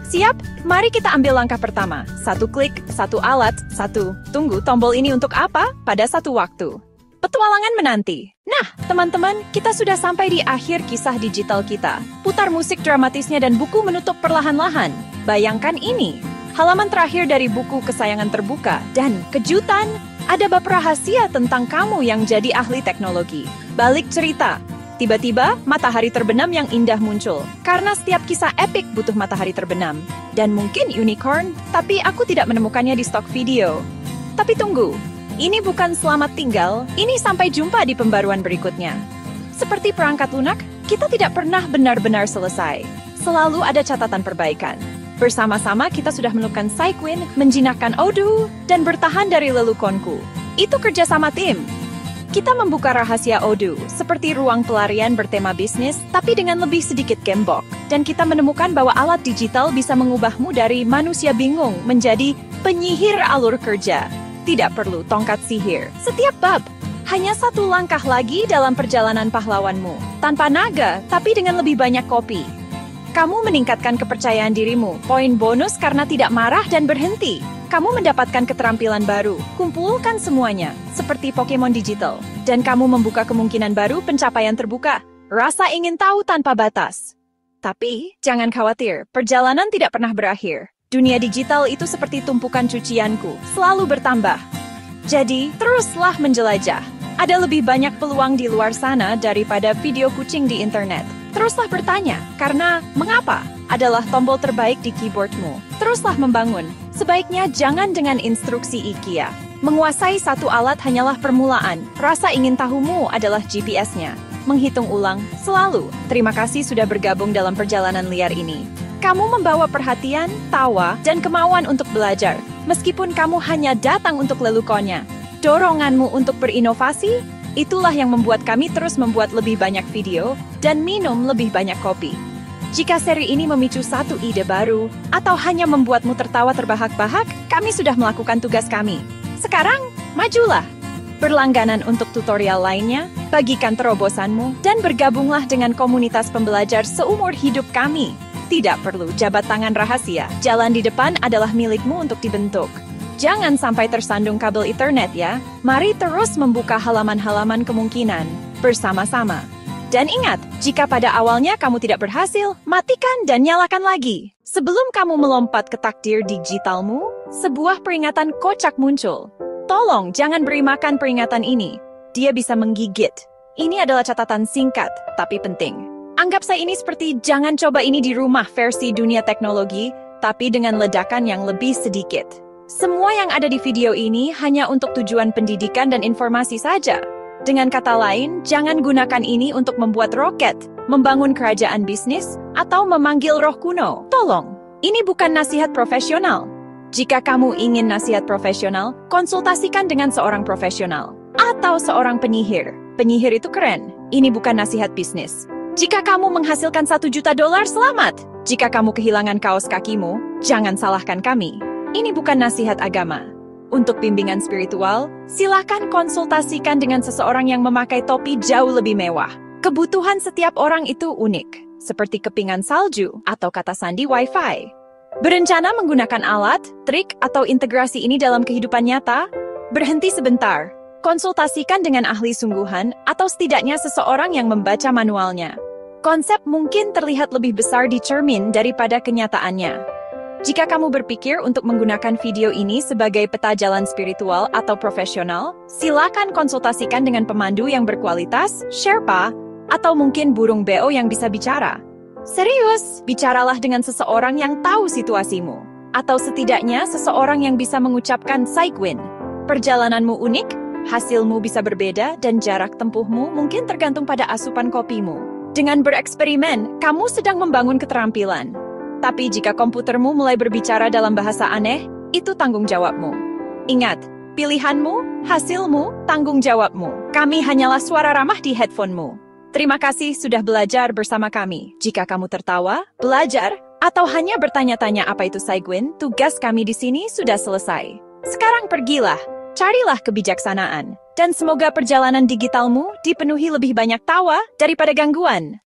Siap? Mari kita ambil langkah pertama. 1 klik, 1 alat, 1. Tunggu, tombol ini untuk apa? Pada 1 waktu. Petualangan menanti. Nah, teman-teman, kita sudah sampai di akhir kisah digital kita. Putar musik dramatisnya dan buku menutup perlahan-lahan. Bayangkan ini. Halaman terakhir dari buku kesayangan terbuka. Dan kejutan, ada bab rahasia tentang kamu yang jadi ahli teknologi. Balik cerita. Tiba-tiba, matahari terbenam yang indah muncul. Karena setiap kisah epik butuh matahari terbenam. Dan mungkin unicorn, tapi aku tidak menemukannya di stok video. Tapi tunggu, ini bukan selamat tinggal, ini sampai jumpa di pembaruan berikutnya. Seperti perangkat lunak, kita tidak pernah benar-benar selesai. Selalu ada catatan perbaikan. Bersama-sama kita sudah menemukan Sequin, menjinakkan Odoo, dan bertahan dari lelukonku. Itu kerja sama tim. Kita membuka rahasia Odoo, seperti ruang pelarian bertema bisnis, tapi dengan lebih sedikit gembok. Dan kita menemukan bahwa alat digital bisa mengubahmu dari manusia bingung menjadi penyihir alur kerja. Tidak perlu tongkat sihir. Setiap bab, hanya satu langkah lagi dalam perjalanan pahlawanmu. Tanpa naga, tapi dengan lebih banyak kopi. Kamu meningkatkan kepercayaan dirimu, poin bonus karena tidak marah dan berhenti. Kamu mendapatkan keterampilan baru, kumpulkan semuanya, seperti Pokemon digital. Dan kamu membuka kemungkinan baru pencapaian terbuka, rasa ingin tahu tanpa batas. Tapi, jangan khawatir, perjalanan tidak pernah berakhir. Dunia digital itu seperti tumpukan cucianku, selalu bertambah. Jadi, teruslah menjelajah. Ada lebih banyak peluang di luar sana daripada video kucing di internet. Teruslah bertanya, karena mengapa adalah tombol terbaik di keyboardmu. Teruslah membangun. Sebaiknya jangan dengan instruksi IKEA. Menguasai satu alat hanyalah permulaan. Rasa ingin tahumu adalah GPS-nya. Menghitung ulang, selalu. Terima kasih sudah bergabung dalam perjalanan liar ini. Kamu membawa perhatian, tawa, dan kemauan untuk belajar. Meskipun kamu hanya datang untuk lelukonnya. Doronganmu untuk berinovasi, itulah yang membuat kami terus membuat lebih banyak video dan minum lebih banyak kopi. Jika seri ini memicu satu ide baru, atau hanya membuatmu tertawa terbahak-bahak, kami sudah melakukan tugas kami. Sekarang, majulah! Berlangganan untuk tutorial lainnya, bagikan terobosanmu, dan bergabunglah dengan komunitas pembelajar seumur hidup kami. Tidak perlu jabat tangan rahasia, jalan di depan adalah milikmu untuk dibentuk. Jangan sampai tersandung kabel Ethernet ya. Mari terus membuka halaman-halaman kemungkinan bersama-sama. Dan ingat, jika pada awalnya kamu tidak berhasil, matikan dan nyalakan lagi. Sebelum kamu melompat ke takdir digitalmu, sebuah peringatan kocak muncul. Tolong jangan beri makan peringatan ini. Dia bisa menggigit. Ini adalah catatan singkat, tapi penting. Anggap saya ini seperti jangan coba ini di rumah versi dunia teknologi, tapi dengan ledakan yang lebih sedikit. Semua yang ada di video ini hanya untuk tujuan pendidikan dan informasi saja. Dengan kata lain, jangan gunakan ini untuk membuat roket, membangun kerajaan bisnis, atau memanggil roh kuno. Tolong, ini bukan nasihat profesional. Jika kamu ingin nasihat profesional, konsultasikan dengan seorang profesional. Atau seorang penyihir. Penyihir itu keren. Ini bukan nasihat bisnis. Jika kamu menghasilkan $1 juta, selamat. Jika kamu kehilangan kaos kakimu, jangan salahkan kami. Ini bukan nasihat agama. Untuk bimbingan spiritual, silakan konsultasikan dengan seseorang yang memakai topi jauh lebih mewah. Kebutuhan setiap orang itu unik, seperti kepingan salju atau kata sandi Wi-Fi. Berencana menggunakan alat, trik, atau integrasi ini dalam kehidupan nyata? Berhenti sebentar. Konsultasikan dengan ahli sungguhan atau setidaknya seseorang yang membaca manualnya. Konsep mungkin terlihat lebih besar di cermin daripada kenyataannya. Jika kamu berpikir untuk menggunakan video ini sebagai peta jalan spiritual atau profesional, silakan konsultasikan dengan pemandu yang berkualitas, Sherpa, atau mungkin burung beo yang bisa bicara. Serius, bicaralah dengan seseorang yang tahu situasimu, atau setidaknya seseorang yang bisa mengucapkan Saigwin. Perjalananmu unik, hasilmu bisa berbeda, dan jarak tempuhmu mungkin tergantung pada asupan kopimu. Dengan bereksperimen, kamu sedang membangun keterampilan. Tapi jika komputermu mulai berbicara dalam bahasa aneh, itu tanggung jawabmu. Ingat, pilihanmu, hasilmu, tanggung jawabmu. Kami hanyalah suara ramah di headphonemu. Terima kasih sudah belajar bersama kami. Jika kamu tertawa, belajar, atau hanya bertanya-tanya apa itu Saigwin, tugas kami di sini sudah selesai. Sekarang pergilah, carilah kebijaksanaan. Dan semoga perjalanan digitalmu dipenuhi lebih banyak tawa daripada gangguan.